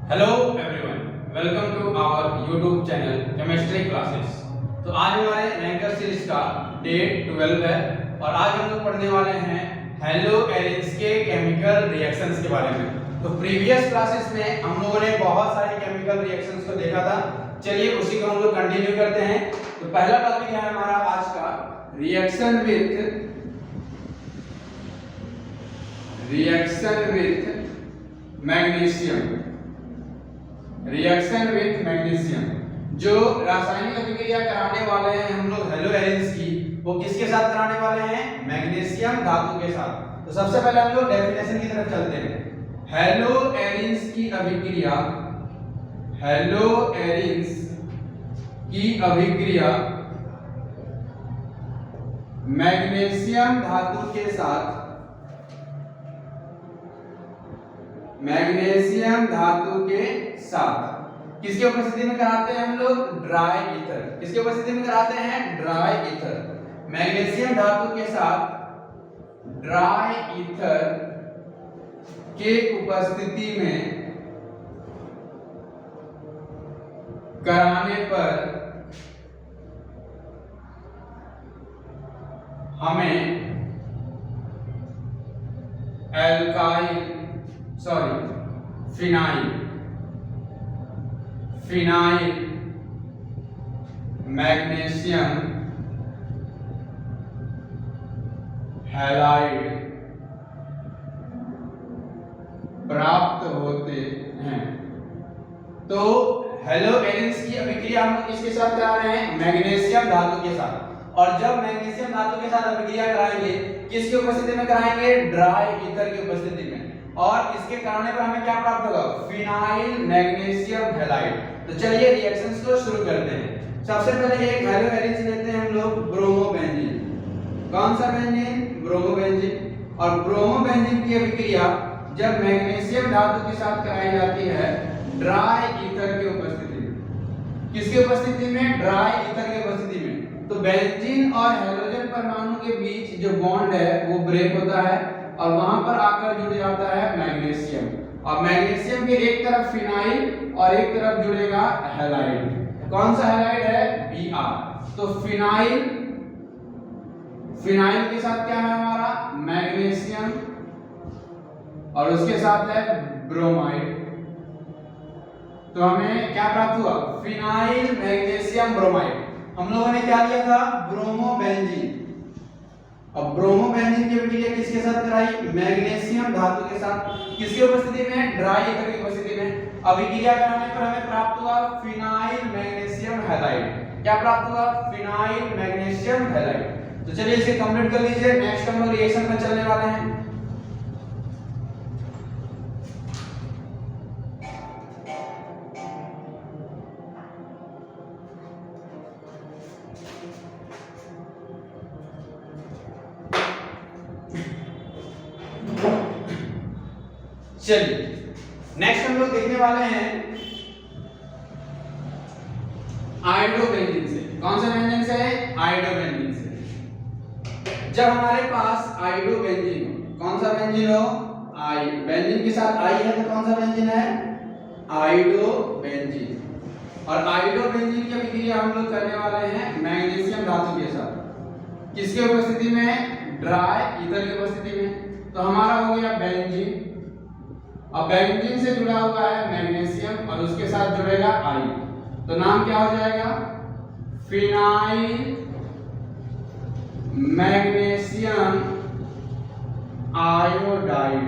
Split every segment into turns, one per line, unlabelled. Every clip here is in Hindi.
Hello everyone, welcome to our YouTube channel chemistry classes. तो आज हमारे रैंकर सीरीज का डे 12 है और आज हम लोग पढ़ने वाले हैं हेलो एलिन्स के केमिकल रिएक्शंस के बारे में। तो प्रीवियस क्लासेस में हम लोगों ने बहुत सारे केमिकल रिएक्शंस को देखा था। चलिए उसी को हम लोग कंटिन्यू करते हैं। तो पहला टॉपिक है हमारा आज का reaction with magnesium. Reaction with magnesium, जो रासायनिक अभिक्रिया कराने वाले हैं हम लोग हेलो एलिन्स की, वो किसके साथ कराने वाले हैं? मैग्नीशियम धातु के साथ। तो सबसे पहले हम लोग डेफिनेशन की तरफ चलते हैं। हेलो एलिन्स की अभिक्रिया, हेलो एलिन्स की अभिक्रिया मैग्नीशियम धातु के साथ, मैग्नीशियम धातु के साथ किसकी उपस्थिति में कराते हैं हम लोग? Dry ether. किसकी उपस्थिति में कराते हैं? Dry ether. मैग्नीशियम धातु के साथ ड्राई ईथर के उपस्थिति में कराने पर हमें फिनाइल मैग्नीशियम हैलाइड प्राप्त होते हैं। तो हेलो एलिन्स की अभिक्रिया हम किसके साथ करा रहे हैं? मैग्नीशियम धातु के साथ। और जब मैग्नीशियम धातु के साथ अभिक्रिया कराएंगे, किसकी उपस्थिति में कराएंगे? ड्राई ईथर की उपस्थिति में। और इसके कराने पर हमें क्या प्राप्त होगा? Phenyl magnesium halide. तो चलिए रिएक्शंस को शुरू करते हैं। सबसे पहले एक हेलो एलिन्स लेते हैं हम लोग, ब्रोमोबेंजीन। कौन सा बेंजीन? ब्रोमोबेंजीन। और ब्रोमोबेंजीन की अभिक्रिया जब मैग्नीशियम धातु के साथ कराई जाती है ड्राई ईथर की उपस्थिति में। किसकी उपस्थिति में? ड्राई ईथर की उपस्थिति में। तो बेंजीन और हेलोजन परमाणु के बीच जो बॉन्ड है वो ब्रेक होता है और वहां पर आकर जुड़ जाता है मैग्नीशियम। और मैग्नीशियम के एक तरफ फिनाइल और एक तरफ जुड़ेगा हैलाइड। कौन सा हैलाइड है? Br। तो फिनाइल के साथ क्या है हमारा? मैग्नीशियम और उसके साथ है ब्रोमाइड। तो हमें क्या प्राप्त हुआ? Phenyl magnesium bromide. हम लोगों ने क्या लिया था? ब्रोमोबेंजीन। अब ब्रोमोबेंजीन की अभिक्रिया किसके साथ कराई? मैग्नीशियम धातु के साथ। किसकी उपस्थिति में? ड्राई ईथर की उपस्थिति में। अभिक्रिया कराने पर हमें प्राप्त हुआ फिनाइल मैग्नीशियम हैलाइड। क्या प्राप्त हुआ? Phenyl magnesium halide. तो चलिए इसे कंप्लीट कर लीजिए। नेक्स्ट हम लोग रिएक्शन में चलने वाले हैं। चलिए नेक्स्ट हम लोग देखने वाले हैं आयोडोबेंजीन से। कौन सा बेंजीन से? आयोडोबेंजीन से। जब हमारे पास आयोडोबेंजीन हो, कौन सा बेंजीन हो? आई। बेंजीन के साथ आई है तो कौन सा बेंजीन है? आयोडोबेंजीन। और आयोडोबेंजीन की अभिक्रिया हम लोग करने वाले हैं मैग्नीशियम धातु के साथ। किसकी उपस्थिति में? ड्राई ईथर की उपस्थिति में। तो हमारा हो गया बेंजीन। अब बेंजीन से जुड़ा हुआ है मैग्नीशियम और उसके साथ जुड़ेगा आई। तो नाम क्या हो जाएगा? Phenyl magnesium iodide.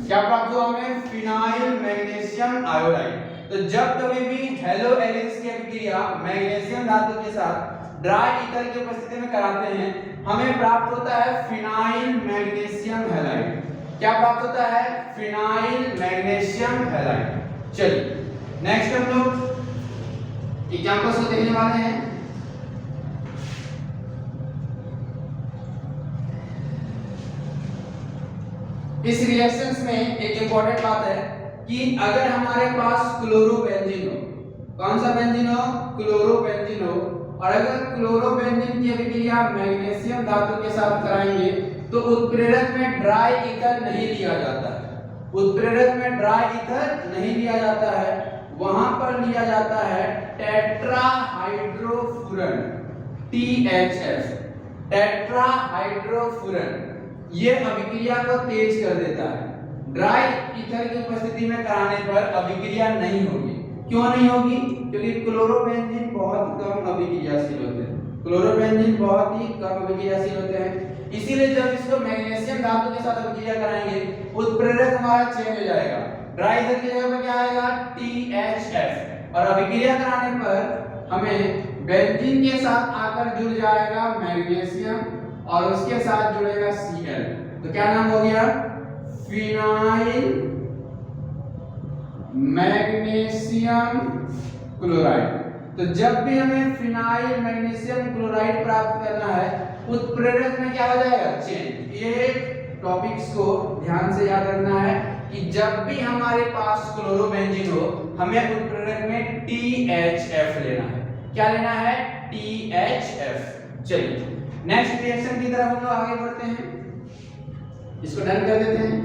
क्या प्राप्त हुआ हमें? Phenyl magnesium iodide. तो जब कभी भी हेलो एलिन्स की अभिक्रिया मैग्नीशियम धातु के साथ ड्राई ईथर की उपस्थिति में कराते हैं, हमें प्राप्त होता है फिनाइल मैग्नीशियम हैलाइड। क्या प्राप्त होता है? Phenyl magnesium halide. चलिए नेक्स्ट हम लोग एग्जांपल्स को देखने वाले हैं। इस रिएक्शंस में एक इंपॉर्टेंट बात है कि अगर हमारे पास क्लोरोबेंजीन हो, कौन सा बेंजीन हो? क्लोरोबेंजीन हो, और अगर क्लोरोबेंजीन की अभिक्रिया मैग्नीशियम धातु के साथ कराएंगे तो उत्प्रेरक में ड्राई ईथर नहीं लिया जाता है। उत्प्रेरक में ड्राई ईथर नहीं लिया जाता है, वहां पर लिया जाता है टेट्राहाइड्रोफुरन THF। टेट्राहाइड्रोफुरन ये अभिक्रिया को तेज कर देता है। ड्राई ईथर की उपस्थिति में कराने पर अभिक्रिया नहीं होगी। क्यों नहीं होगी? क्योंकि क्लोरोबेंजीन बहुत कम अभिक्रियाशील होते हैं। क्लोरोबेंजीन बहुत ही कम अभिक्रियाशील होते हैं, इसीलिए जब इसको मैग्नीशियम धातु के साथ अभिक्रिया कराएंगे उत्प्रेरक हमारा चेंज हो जाएगा। ड्राई ईथर की जगह पर क्या आएगा? THF, और अभिक्रिया कराने पर हमें बेंजीन के साथ आकर जुड़ जाएगा मैग्नीशियम और उसके साथ जुड़ेगा Cl। तो क्या नाम हो गया? Phenyl magnesium chloride. तो जब भी हमें फिनाइल मैग्नीशियम क्लोराइड प्राप्त करना है उत्प्रेरक में क्या हो जाएगा? चेंज। ये टॉपिक्स को ध्यान से याद रखना है कि जब भी हमारे पास क्लोरोबेंजीन हो हमें उत्प्रेरक में THF लेना है। क्या लेना है? THF। चलिए नेक्स्ट रिएक्शन की तरफ हम लोग आगे बढ़ते हैं, इसको डन कर देते हैं।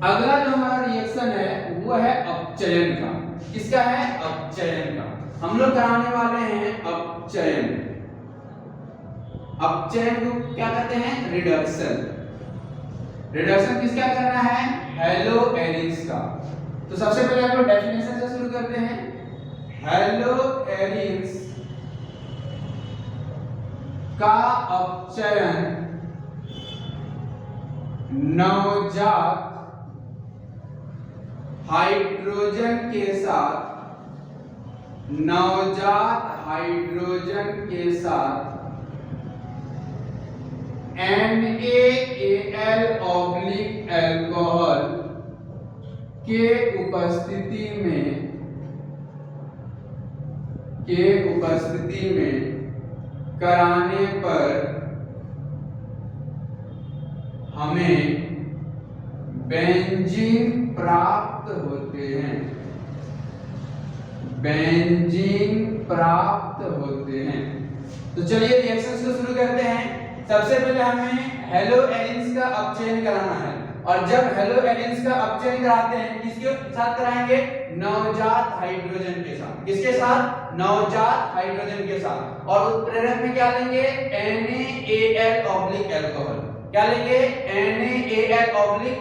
अगला जो हमारा रिएक्शन है वो है अपचयन का। किसका है? अपचयन का। हम लोग कराने वाले हैं अपचयन। अपचयन को क्या कहते हैं? रिडक्शन। रिडक्शन किसका करना है? हेलो एलिन्स का। तो सबसे पहले हम लोग डेफिनेशन से शुरू करते हैं। हेलो एलिन्स का अपचयन नवजात हाइड्रोजन के साथ NaAl अल्कोहल के उपस्थिति में कराने पर हमें बेंजीन प्राप्त होते हैं। तो चलिए रिएक्शंस को शुरू करते हैं। सबसे पहले हमें हेलो एलिन्स का अपचयन कराना है, और जब हेलो एलिन्स का अपचयन कराते हैं किसके साथ कराएंगे? नवजात हाइड्रोजन के साथ। किसके साथ? नवजात हाइड्रोजन के साथ। और उत्प्रेरक में क्या लेंगे? NaAl alcohol. क्या लेंगे? NaAl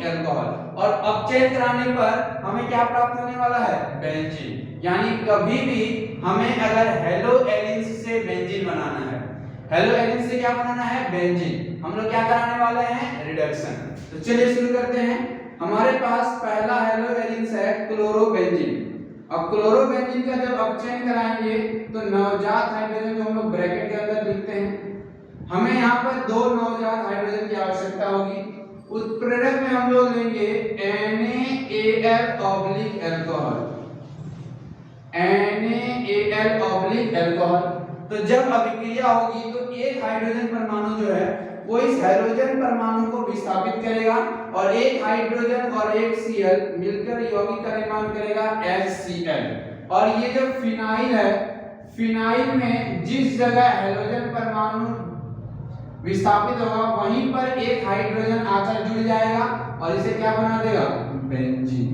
alcohol. और अपचयन कराने पर हमें क्या प्राप्त होने वाला है? बेंजीन। यानी कभी भी हमें अगर हेलो एलिन्स से बेंजीन बनाना है, हेलो एलिन्स से क्या बनाना है? बेंजीन, हम लोग क्या कराने वाले हैं? रिडक्शन। तो चलिए शुरू करते हैं। हमारे पास पहला हेलो एलिन्स है क्लोरोबेंजीन। अब क्लोरोबेंजीन का जब अपचयन कराएंगे तो नवजात हाइड्रोजन को हम लोग ब्रैकेट के अंदर लिखते हैं। हमें यहाँ पर दो नवजात हाइड्रोजन की आवश्यकता होगी। उत्प्रेरक में हम लोग लेंगे NaAl अल्कोहल। NaAl alcohol. तो जब अभिक्रिया होगी तो एक हाइड्रोजन परमाणु जो है वो इस हाइड्रोजन परमाणु को विस्थापित करेगा, और एक हाइड्रोजन और एक Cl मिलकर यौगिक का निर्माण करेगा HCl। और ये जो फिनाइल है, फिनाइल में जिस जगह हाइड्रोजन परमाणु विस्थापित होगा वहीं पर एक हाइड्रोजन आकर जुड़ जाएगा और इसे क्या बना देगा? बेंजीन।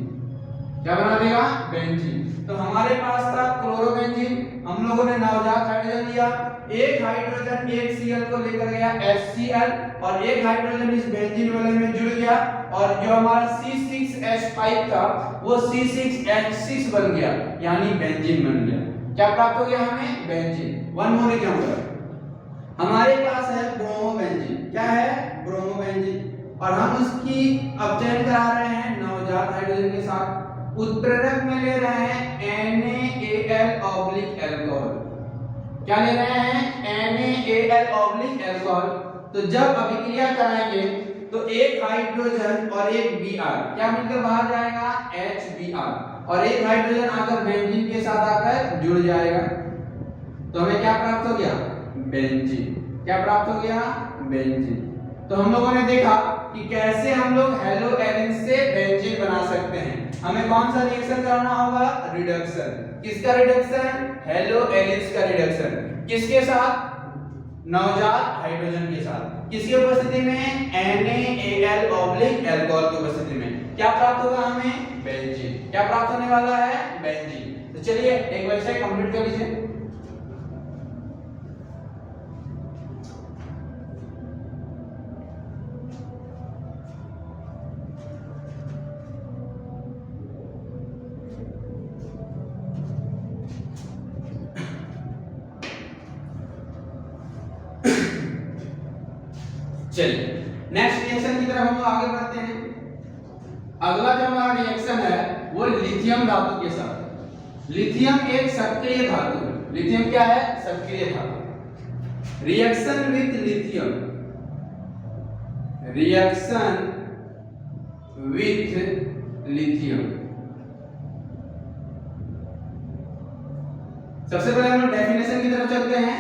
क्या बना देगा? बेंजीन। तो हमारे पास था क्लोरोबेंजीन, हम लोगों ने नवजात हाइड्रोजन लिया, एक हाइड्रोजन एक Cl को लेकर गया HCl, और एक हाइड्रोजन इस बेंजीन वाले में जुड़ गया, और जो हमारा C6H5 था वो C6H6 बन गया, यानी बेंजीन बन गया। क्या प्राप्त हो गया हमें? बेंजीन। वन मोर एग्जांपल, हमारे पास है ब्रोमोबेंजीन। क्या है? ब्रोमोबेंजीन। और हम उसकी अपचयन करा रहे हैं नवजात हाइड्रोजन के साथ। उत्प्रेरक में ले रहे हैं NaAl अल्कोहल। क्या ले रहे हैं? NaAl alcohol. तो जब अभिक्रिया कराएंगे तो एक हाइड्रोजन और एक Br क्या मिलकर बाहर जाएगा? HBr, और एक हाइड्रोजन आकर बेंजीन के साथ आकर जुड़ जाएगा। तो हमें क्या प्राप्त हो गया? बेंजीन। क्या प्राप्त हो गया? बेंजीन। तो हम लोगों ने देखा कि कैसे हम लोग हेलो एलिन्स से बेंजीन बना सकते हैं। हमें कौन सा रिएक्शन कराना होगा? रिडक्शन। किसका रिडक्शन? हेलो एलिन्स का रिडक्शन। किसके साथ? नवजात हाइड्रोजन के साथ। किसकी उपस्थिति में? NaAl अल्कोहल की उपस्थिति में क्या प्राप्त होगा हमें? बेंजीन। क्या प्राप्त होने वाला है? बेंजीन। तो चलिए एक बार इसे कंप्लीट कर लीजिए। चलिए नेक्स्ट रिएक्शन की तरफ हम लोग आगे बढ़ते हैं। अगला जो हमारा रिएक्शन है वो लिथियम धातु के साथ। लिथियम एक सक्रिय धातु है। लिथियम क्या है? सक्रिय धातु। Reaction with lithium, reaction with lithium. सबसे पहले हम लोग डेफिनेशन की तरफ चलते हैं।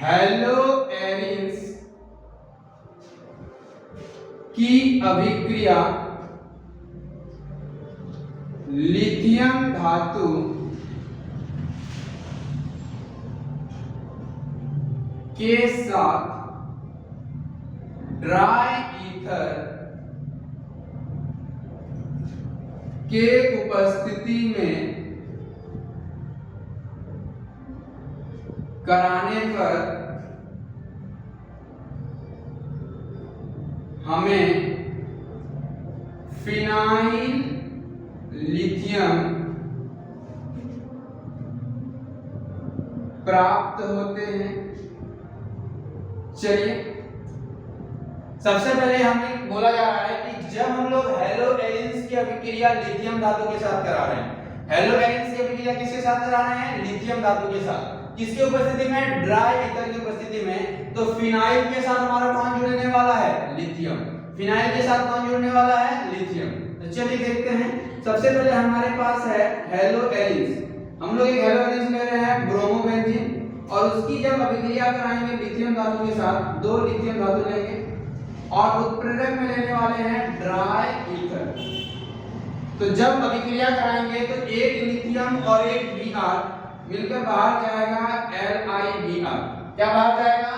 हैलोएरिन्स की अभिक्रिया लिथियम धातु के साथ ड्राई ईथर के उपस्थिति में कराने पर हमें फिनाइल लिथियम प्राप्त होते हैं। चलिए सबसे पहले हमें बोला जा रहा है कि जब हम लोग हैलोएरिन्स की अभिक्रिया लिथियम धातु के साथ करा रहे हैं, हैलोएरिन्स की अभिक्रिया किसके साथ करा रहे हैं? लिथियम धातु के साथ। किसकी उपस्थिति में? ड्राई ईथर की उपस्थिति में। तो फिनाइल के साथ हमारा कौन जुड़ने वाला है? लिथियम। फिनाइल के साथ कौन जुड़ने वाला है? लिथियम। तो चलिए देखते हैं। सबसे पहले हमारे पास है हैलोएरिन्स। हम लोग एक हैलोएरिन्स ले रहे हैं ब्रोमोबेंजीन, और उसकी जब अभिक्रिया कराएंगे लिथियम धातु के साथ, दो लिथियम धातु लेंगे और उत्प्रेरक में लेने वाले हैं ड्राई ईथर। तो जब अभिक्रिया कराएंगे तो एक लिथियम और एक Br मिलकर बाहर जाएगा LiBr। क्या बाहर जाएगा?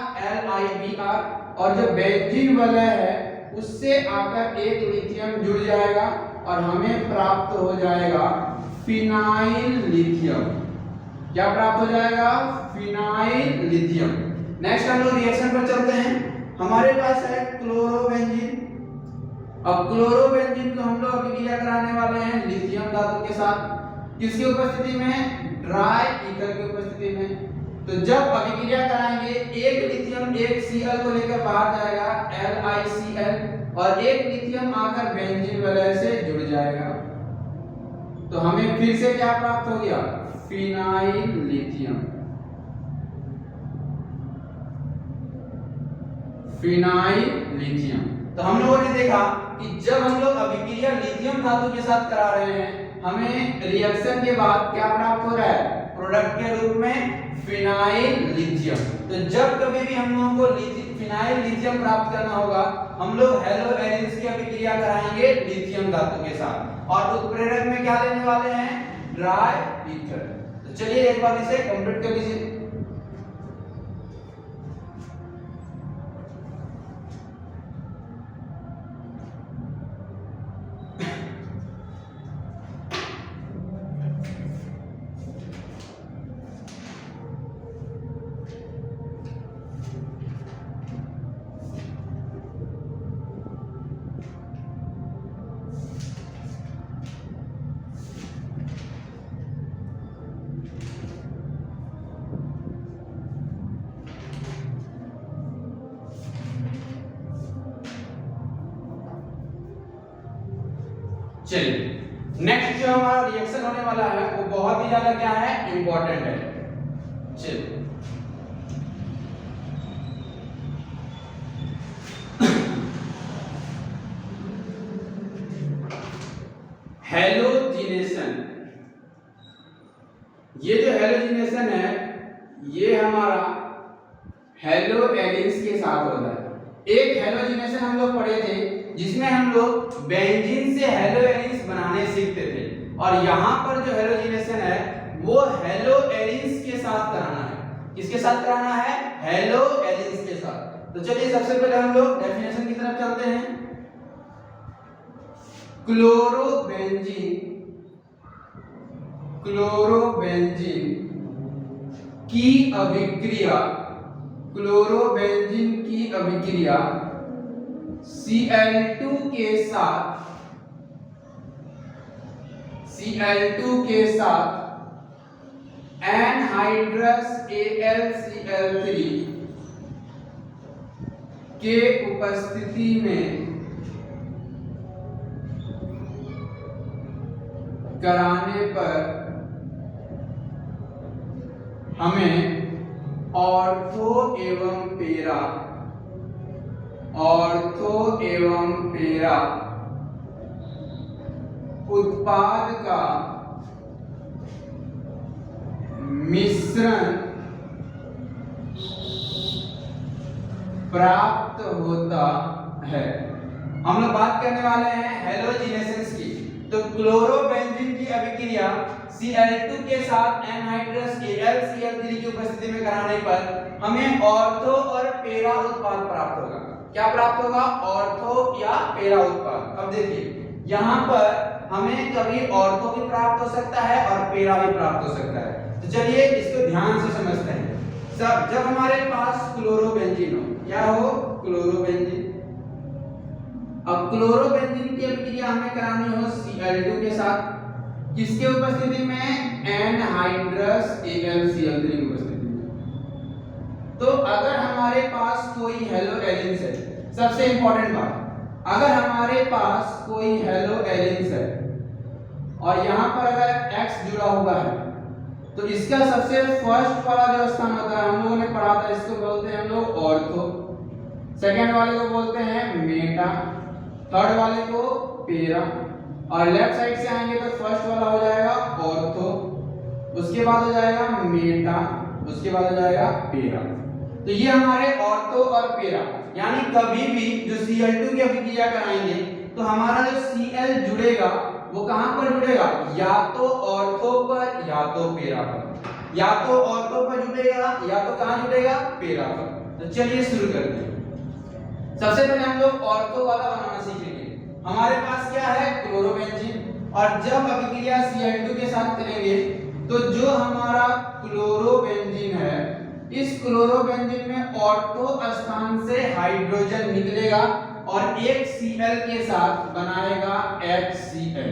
LiBr। और जो बेंजीन वाला है उससे आकर एक लिथियम जुड़ जाएगा और हमें प्राप्त हो जाएगा फिनाइल लिथियम। क्या प्राप्त हो जाएगा? Phenyl lithium. नेक्स्ट हम लोग रिएक्शन पर चलते हैं। हमारे पास है क्लोरोबेंजीन। अब क्लोरोबेंजीन को हम लोग अभिक्रिया कराने वाले हैं लिथियम धातु के साथ। किसकी उपस्थिति में? ड्राई ईथर की उपस्थिति में। तो जब अभिक्रिया कराएंगे एक लिथियम एक Cl को लेकर बाहर जाएगा LiCl, और एक लिथियम आकर बेंजीन वलय से जुड़ जाएगा। तो हमें फिर से क्या प्राप्त हो गया? Phenyl lithium. Phenyl lithium. तो हम लोगों ने देखा कि जब हम लोग अभिक्रिया लिथियम धातु के साथ करा रहे हैं, हमें रिएक्शन के बाद क्या प्राप्त हो रहा है? प्रोडक्ट के रूप में फिनाइल लिथियम। तो जब कभी भी हम लोगों को फिनाइल लिथियम प्राप्त करना होगा, हम लोग हैलोएरिन्स की अभिक्रिया कराएंगे लिथियम धातु के साथ, और उत्प्रेरक में क्या लेने वाले हैं? Dry ether. तो चलिए एक बार इसे कंप्लीट कर लीजिए। चलिए नेक्स्ट जो हमारा रिएक्शन होने वाला है वो बहुत ही ज्यादा क्या है? इंपॉर्टेंट है। चलिए हैलोजिनेशन। ये जो हैलोजिनेशन है ये हमारा हैलोएरिन्स के साथ होता है। एक हैलोजिनेशन हम लोग पढ़े थे जिसमें हम लोग बेंजीन से हैलोएरिन्स बनाने सीखते थे, और यहाँ पर जो हैलोजिनेशन है वो हैलोएरिन्स के साथ कराना है। किसके साथ कराना है? हैलोएरिन्स के साथ। तो चलिए सबसे पहले हम लोग डेफिनेशन की तरफ चलते हैं। क्लोरोबेंजीन की अभिक्रिया Cl2 के साथ एनहाइड्रस AlCl3 के उपस्थिति में कराने पर हमें ऑर्थो एवं पैरा उत्पाद का मिश्रण प्राप्त होता है। हम लोग बात करने वाले हैं हैलोजिनेशंस की। तो क्लोरोबेंजीन की अभिक्रिया Cl2 के साथ एनहाइड्रस AlCl3 की उपस्थिति में कराने पर हमें ऑर्थो और पैरा उत्पाद प्राप्त होगा। क्या प्राप्त होगा? ऑर्थो या पैरा उत्पाद। अब देखिए यहाँ पर हमें कभी ऑर्थो भी प्राप्त हो सकता है और पैरा भी प्राप्त हो सकता है। तो चलिए इसको ध्यान से समझते हैं। सब जब हमारे पास क्लोरोबेंजीन हो, क्या हो? क्लोरोबेंजीन। अब क्लोरोबेंजीन की अभिक्रिया हमें करानी हो Cl2 के साथ, किसके उपस्थिति में? एनहाइड्रस AlCl3 की उपस्थिति में। तो अगर हमारे पास कोई हेलो एलिन्स है, सबसे इंपॉर्टेंट बात, अगर हमारे पास कोई हेलो एलिन्स है और यहाँ पर अगर X जुड़ा हुआ है तो इसका सबसे फर्स्ट वाला जो स्थान होता है, हम लोगों ने पढ़ा था, इसको बोलते हैं हम लोग ऑर्थो, सेकंड वाले को बोलते हैं मेटा, थर्ड वाले को पैरा, और लेफ्ट साइड से आएंगे तो फर्स्ट वाला हो जाएगा ऑर्थो, उसके बाद हो जाएगा मेटा, उसके बाद हो जाएगा पैरा। तो ये हमारे ऑर्थो और पैरा, यानी कभी भी जो Cl2 की अभिक्रिया कराएंगे तो हमारा जो Cl जुड़ेगा वो कहां पर जुड़ेगा? या तो ऑर्थो पर या तो पैरा पर, या तो ऑर्थो पर जुड़ेगा या तो कहां जुड़ेगा? पैरा पर। तो चलिए शुरू करते हैं। सबसे पहले हम लोग ऑर्थो वाला बनाना सीखेंगे। हमारे पास क्या है? क्लोरोबेंजीन, और जब अभिक्रिया Cl2 के साथ करेंगे तो जो हमारा क्लोरोबेंजीन है, इस क्लोरोबेंजीन में ऑर्थो स्थान से हाइड्रोजन निकलेगा और एक Cl के साथ बनाएगा HCl।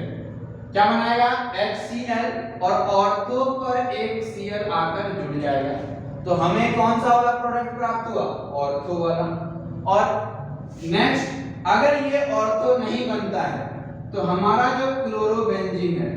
क्या बनाएगा? HCl, और ऑर्थो पर एक Cl आकर जुड़ जाएगा। तो हमें कौन सा वाला प्रोडक्ट प्राप्त हुआ? ऑर्थो वाला। और नेक्स्ट, अगर ये ऑर्थो नहीं बनता है तो हमारा जो क्लोरोबेंजीन है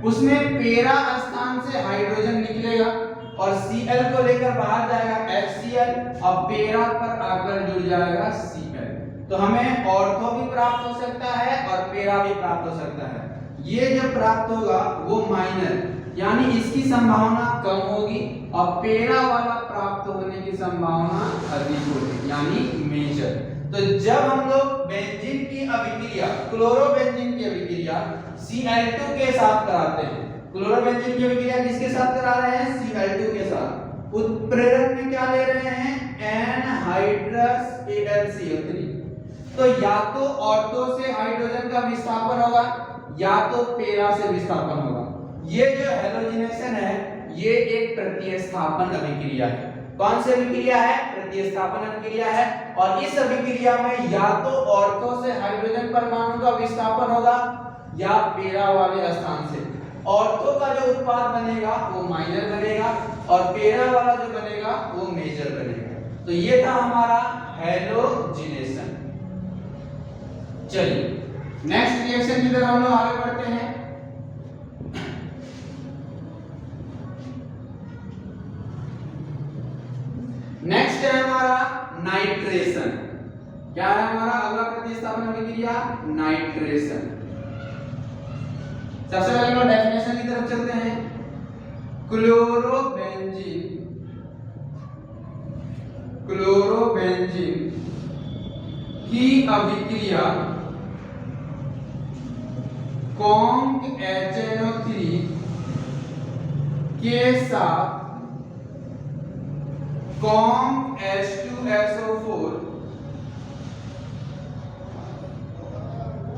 उसमें पैरा स्थान से हाइड्रोजन निकलेगा और Cl को लेकर बाहर जाएगा HCl, और पैरा पर आकर जुड़ जाएगा Cl। तो हमें ऑर्थो भी प्राप्त हो सकता है और पैरा भी प्राप्त हो सकता है। ये जब प्राप्त होगा वो माइनर, यानी इसकी संभावना कम होगी, और पैरा वाला प्राप्त होने की संभावना अधिक होगी, यानी मेजर। तो जब हम लोग बेंजीन की अभिक्रिया, क्लोरोबेंजीन की अभिक्रिया Cl2 के साथ कराते हैं, क्लोरोबेंजीन की अभिक्रिया किसके साथ करा रहे हैं? Cl2 के साथ। उत्प्रेरक में क्या ले रहे हैं? Anhydrous AlCl3। तो या तो ऑर्थो से हाइड्रोजन का विस्थापन होगा या तो पैरा से विस्थापन होगा। ये जो हैलोजिनेशन है ये एक प्रतिस्थापन अभिक्रिया है। कौन सी अभिक्रिया है? प्रतिस्थापन अभिक्रिया है। और इस अभिक्रिया में या तो ऑर्थो से हाइड्रोजन परमाणु का विस्थापन होगा या पैरा वाले स्थान से। ऑर्थो का जो उत्पाद बनेगा वो माइनर बनेगा और पैरा वाला जो बनेगा वो मेजर बनेगा। तो ये था हमारा हैलोजिनेशन। चलिए नेक्स्ट रिएक्शन की तरफ हम लोग आगे बढ़ते हैं। नेक्स्ट है हमारा नाइट्रेशन। क्या है हमारा अगला प्रतिस्थापन अभिक्रिया? नाइट्रेशन। सबसे पहले हम डेफिनेशन की तरफ चलते हैं। क्लोरोबेंजीन की अभिक्रिया कॉन्क HNO3 के साथ कॉन्क H2SO4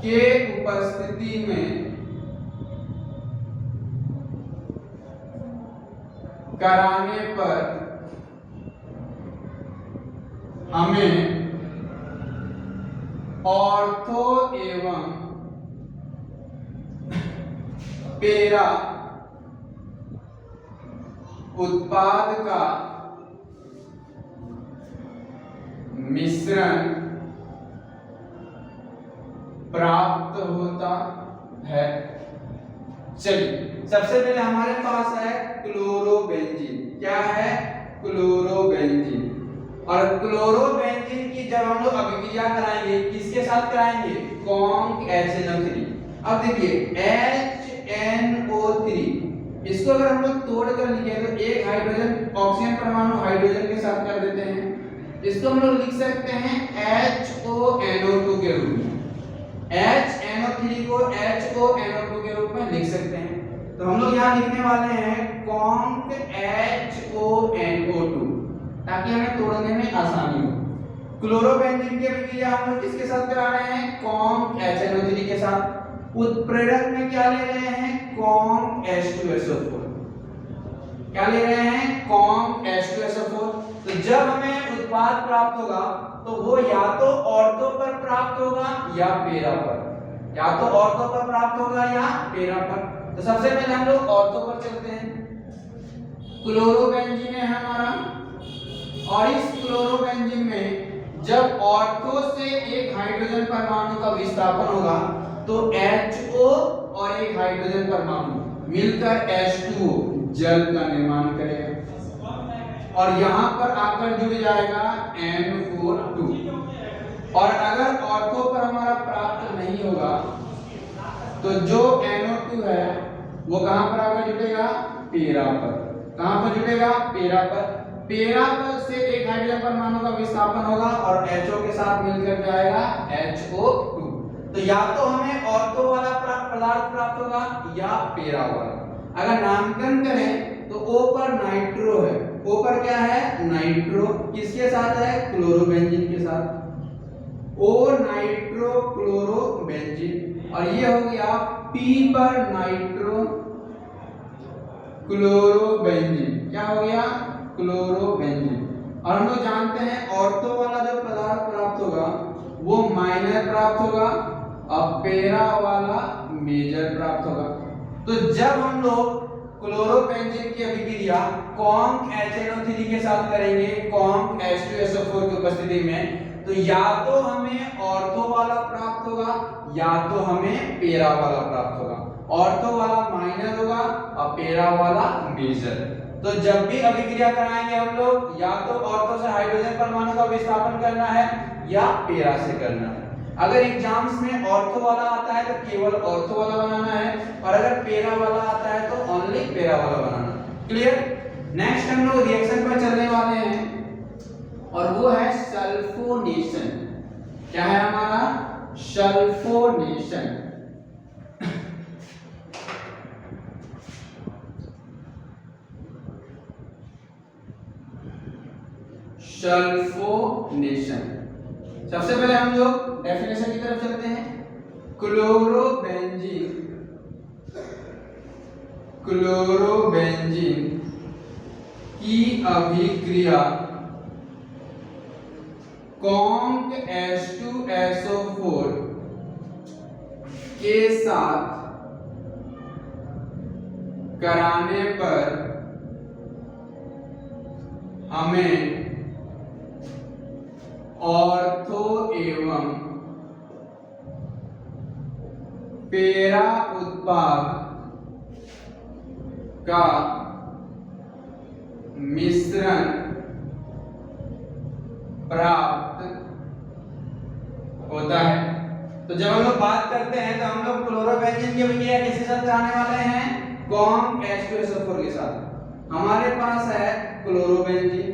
के उपस्थिति में कराने पर हमें ऑर्थो एवं पेरा उत्पाद का मिश्रण प्राप्त होता है। चलिए सबसे पहले हमारे पास है क्लोरोबेंजीन। क्या है? क्लोरोबेंजीन। और क्लोरोबेंजीन की जब हम लोग अभिक्रिया कराएंगे किसके साथ कराएंगे? Conc HNO3। अब देखिए HNO3 इसको अगर हम लोग तोड़ कर लिखे तो एक हाइड्रोजन ऑक्सीजन परमाणु हाइड्रोजन के साथ कर देते हैं। इसको हम लोग लिख सकते हैं HONO2 के रूप में। HNO3 को HONO2 के रूप में लिख सकते हैं। तो हम लोग यहाँ लिखने वाले हैं कॉन्क HONO2 ताकि हमें तोड़ने में आसानी हो। क्लोरोबेंजीन की अभिक्रिया हम लोग किसके साथ करा रहे हैं? कॉन्क HNO3 के साथ। उत्प्रेरक में क्या ले रहे हैं? Conc H2SO4। क्या ले रहे हैं? Conc H2SO4। तो जब हमें उत्पाद प्राप्त होगा तो वो या तो ऑर्थो पर प्राप्त होगा या पेरा पर, या तो ऑर्थो पर प्राप्त होगा या पेरा पर। तो सबसे पहले हम लोग ऑर्थो पर चलते हैं। क्लोरोबेंजीन है हमारा और इस क्लोरोबेंजीन में जब ऑर्थो से एक हाइड्रोजन परमाणु का विस्थापन होगा तो HO और एक हाइड्रोजन परमाणु मिलकर H2O जल का निर्माण करेगा और यहां पर आकर जुड़ जाएगा NO2। और अगर ऑर्थो पर हमारा प्राप्त नहीं होगा तो जो NO2 है वो कहां पर आकर जुड़ेगा? पेरा पर। कहां पर जुड़ेगा? पेरा पर। पेरा पर से एक हाइड्रोजन परमाणु का विस्थापन होगा और HO के साथ मिलकर जाएगा HO2। तो या तो हमें ऑर्थो वाला पदार्थ प्राप्त होगा या पेरा वाला। अगर नामकरण करें तो O पर नाइट्रो है। O पर क्या है? नाइट्रो। किसके साथ है? क्लोरोबेंजीन के साथ। O nitro chlorobenzene. और ये हो गया P पर नाइट्रो क्लोरोबेंजीन। क्या हो गया? क्लोरोबेंजीन। और हम लोग जानते हैं ऑर्थो वाला जो पदार्थ प्राप्त होगा वो माइनर प्राप्त होगा और पेरा वाला मेजर प्राप्त होगा। तो जब हम लोग क्लोरोबेंजीन की अभिक्रिया कॉन्क HNO3 के साथ करेंगे कॉन्क H2SO4 की उपस्थिति में तो या तो हमें ऑर्थो वाला प्राप्त होगा या तो हमें पेरा वाला प्राप्त होगा। ऑर्थो वाला माइनर होगा और पेरा वाला मेजर। तो जब भी अभिक्रिया कराएंगे हम लोग या तो ऑर्थो से हाइड्रोजन परमाणु का विस्थापन करना है या पेरा से करना है। अगर एग्जाम्स में ऑर्थो वाला आता है तो केवल ऑर्थो वाला बनाना है और अगर पेरा वाला आता है तो ओनली पेरा वाला बनाना है। क्लियर? नेक्स्ट हम लोग रिएक्शन पर चलने वाले हैं और वो है सल्फोनेशन। क्या है हमारा? सल्फोनेशन। सल्फोनेशन। सबसे पहले हम लोग डेफिनेशन की तरफ चलते हैं। क्लोरोबेंजीन की अभिक्रिया कॉन्क H2SO4 के साथ कराने पर हमें ऑर्थो एवं पेरा उत्पाद का मिश्रण प्राप्त होता है। तो जब हम लोग बात करते हैं तो हम लोग क्लोरोबेंजीन की अभिक्रिया किसके साथ कराने वाले हैं? कॉन्क H2SO4 के साथ। हमारे पास है क्लोरोबेंजीन।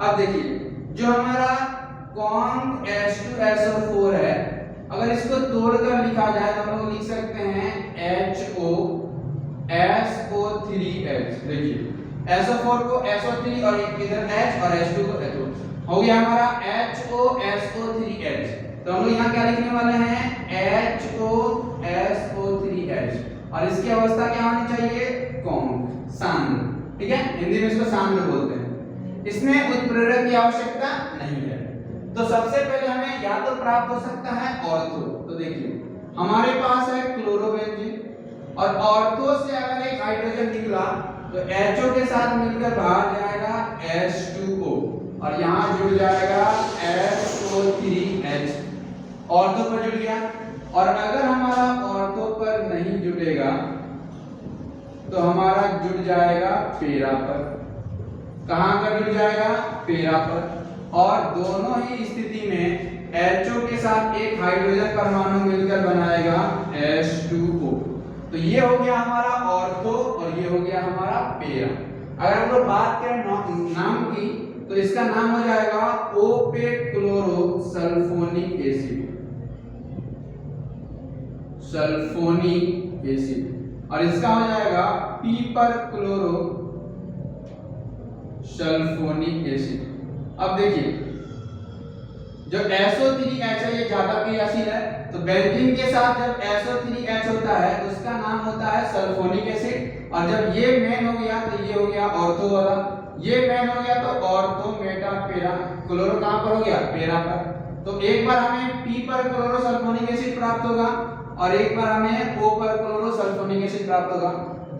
अब देखिए जो हमारा कॉन्क H2SO4 है अगर इसको तोड़कर लिखा जाए तो हम लोग लिख सकते हैं HO SO3H। देखिए SO4 को SO3 और इधर H और H2 को H2 हो गया हमारा HOSO3H। तो हम लोग यहाँ क्या लिखने वाले हैं HOSO3H और इसकी अवस्था क्या होनी चाहिए कौन सांद्र, ठीक है, हिंदी में इसको सांद्र बोलते हैं। इसमें उत्प्रेरक की आवश्यकता नहीं है। तो सबसे पहले हमें या तो प्राप्त हो सकता है ऑर्थो। तो देखिए हमारे पास है क्लोरोबेंजीन और ऑर्थो से अगर एक हाइड्रोजन निकला तो HO के साथ मिलकर बाहर जाएगा H2O और यहाँ जुड़ जाएगा SO3H, ऑर्थो पर जुड़ गया। और अगर हमारा ऑर्थो पर नहीं जुड़ेगा तो हमारा जुड़ जाएगा पेरा पर। कहां पर जुड़ जाएगा पेरा पर। और दोनों ही स्थिति में HO के साथ एक हाइड्रोजन परमाणु मिलकर बनाएगा H2O। तो ये हो गया हमारा ऑर्थो और ये हो गया हमारा पेरा। अगर हम लोग बात करें नाम की तो इसका नाम हो जाएगा ओपेक्लोरोसल्फोनिक एसिड, सल्फोनिक एसिड। और इसका हो जाएगा पीपरक्लोरोसल्फोनिक एसिड। अब देखिए जो SO3H है ये ज्यादा क्रियाशील है, तो बेंजीन के साथ जब SO3H होता है तो उसका नाम होता है सल्फोनिक एसिड। और जब ये मेन हो गया तो ये हो गया ऑर्थो वाला, ये मेन हो गया तो ऑर्थो मेटा पेरा। क्लोरो कहां पर हो गया पेरा पर। तो एक बार हमें P पर क्लोरोसल्फोनिक एसिड प्राप्त होगा और एक बार हमें O पर क्लोरोसल्फोनिक एसिड प्राप्त होगा।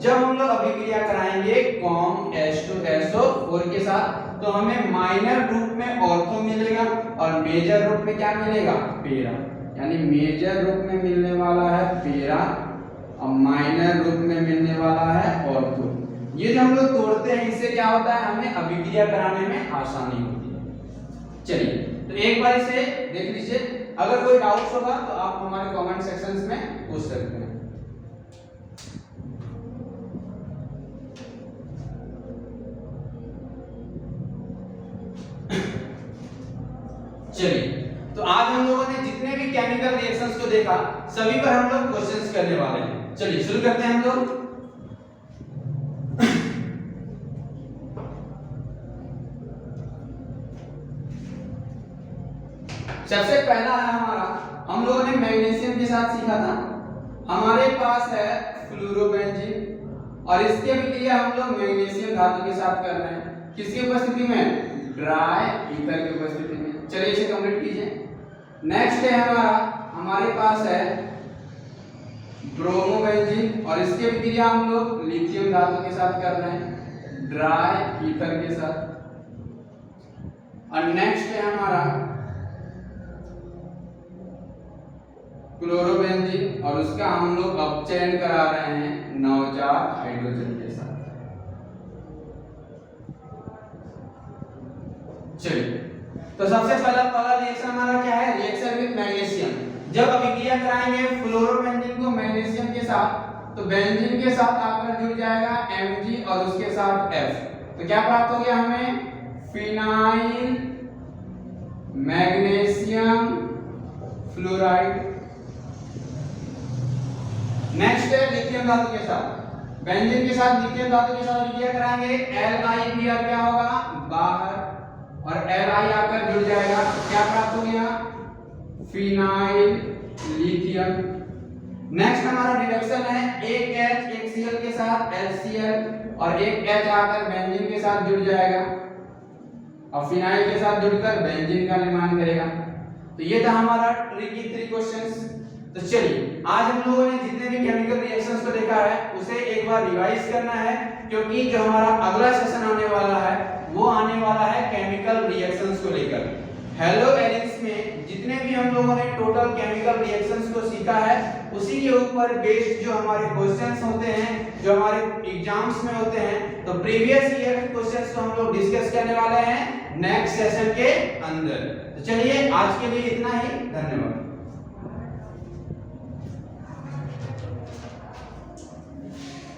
जब हम लोग अभिक्रिया कराएंगे कॉम H2SO4 के साथ तो हमें माइनर रूप में ऑर्थो मिलेगा और मेजर रूप में क्या मिलेगा पेरा। यानी मेजर रूप में मिलने वाला है पेरा और माइनर रूप में मिलने वाला है ऑर्थो। ये जो हम लोग तोड़ते हैं इससे क्या होता है हमें अभिक्रिया कराने में आसानी होती है। चलिए तो एक बार इसे देख लीजिए, अगर कोई डाउट्स होगा तो आप हमारे कमेंट सेक्शंस में पूछ सकते हैं। चलिए तो आज हम लोगों ने जितने भी केमिकल रिएक्शंस को देखा सभी पर हम लोग क्वेश्चंस करने वाले हैं। चलिए शुरू करते हैं हम लोग। सबसे पहला है हमारा, हम लोगों ने मैग्नीशियम के साथ सीखा था। हमारे पास है फ्लोरोबेंजीन और इसके अभिक्रिया हम लोग मैग्नीशियम धातु के साथ कर रहे हैं। किसकी उपस्थिति में ड्राई ईथर की उपस्थिति में। चलिए इसे कंप्लीट कीजिए। नेक्स्ट है हमारे पास है ब्रोमोबेंजीन और इसकी अभिक्रिया हम लोग लिथियम धातु के साथ कर रहे हैं ड्राई ईथर के साथ। और नेक्स्ट है हमारा क्लोरोबेंजीन और उसका हम लोग अपचयन करा रहे हैं नवजात हाइड्रोजन के साथ। चलिए तो सबसे पहला रिएक्शन हमारा क्या है रिएक्शन विद मैग्नीशियम। जब अभिक्रिया कराएंगे फ्लोरोबेंजीन को मैग्नीशियम के साथ तो बेंजीन के साथ आकर जुड़ जाएगा Mg और उसके साथ F। तो क्या प्राप्त हो गया हमें फिनाइल मैग्नीशियम फ्लोराइड। नेक्स्ट है लिथियम धातु के साथ, बेंजीन के साथ लिथियम धातु के साथ अभिक्रिया कराएंगे LiBr क्या होगा बाहर और Li आकर जुड़ जाएगा। क्या प्राप्त हो गया फिनाइल लिथियम। नेक्स्ट हमारा रिडक्शन है एक H एक Cl के साथ HCl और एक H आकर बेंजीन के साथ जुड़ जाएगा और फिनाइल के साथ जुड़कर बेंजीन का निर्माण करेगा। तो ये था हमारा ट्रिकी 3 क्वेश्चंस। तो चलिए आज हम लोगों ने जितने भी केमिकल रिएक्शंस को देखा है उसे एक बार रिवाइज करना है, क्योंकि जो हमारा अगला सेशन आने वाला है वो आने वाला है केमिकल रिएक्शंस को लेकर। हेलो एलिस में जितने भी हम लोगों ने टोटल केमिकल रिएक्शंस को सीखा है उसी के ऊपर बेस्ड जो हमारे क्वेश्चंस होते हैं जो हमारे एग्जाम्स में होते हैं, तो प्रीवियस ईयर के क्वेश्चंस को हम लोग डिस्कस करने वाले हैं नेक्स्ट सेशन के अंदर। तो चलिए आज के लिए इतना ही, धन्यवाद।